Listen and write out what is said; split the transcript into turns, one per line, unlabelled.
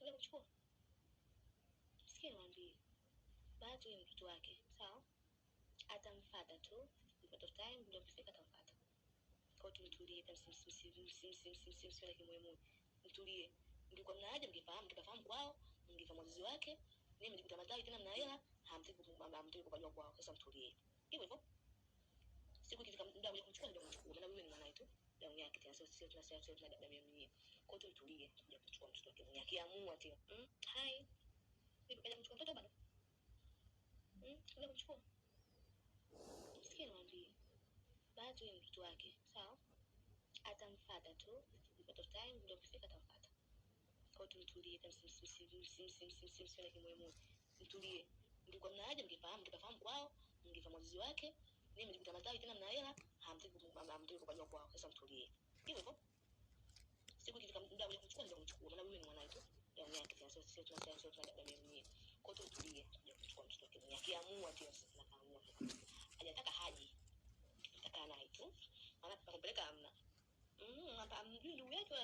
Unataka kuchukua? Sikia niwaambie. Bahati ni mtoto wake, sawa? Atamfuata tu. Because of time ndio kifika atamfuata. Kwa hiyo tutulie kama simsi kimwemu. Mtulie. Mngekuwa mnaaje mngefahamu tukafahamu kwao, mngefahamu wazazi wake. Mimi mjikuta matawi tena mna hela, hamtaki kupajua kwao. Sasa mtulie. Hivyo hivyo. Siku ikifika muda wa kumchukua ndio kumchukua. Maana wewe ni mwanae tu. Damu yake tena sio tunasema sio tuna damu yenyewe. Kwa hiyo tutulie. Tuja kuchukua mtoto wake mwenyewe. Akiamua tena. Hai. Nipo kaja kumchukua mtoto bado. Unataka kumchukua? Sikia niwaambie. Bahati ni mtoto wake, sawa? Atamfuata tu. Because of time ndio kifika atamfuata. Kwa hiyo tutulie kama simsi kimwemu. Mtulie. Mngekuwa mnaaje mngefahamu tukafahamu kwao, mngefahamu wazazi wake. Mimi mjikuta matawi tena mna hela, hamtaki kupajua kwao. Sasa mtulie. Hivyo hivyo. Siku ikifika muda wa kumchukua ndio kumchukua. Maana wewe ni mwanae tu. Damu yake tena sio tunasema sio tuna damu yenyewe. Kwa hiyo tutulie. Tuja kuchukua mtoto wake mwenyewe. Akiamua tena sasa kaamua. Hajataka haji. Nataka naye tu. Maana tutakupeleka amna. Hapa mjui ndugu yake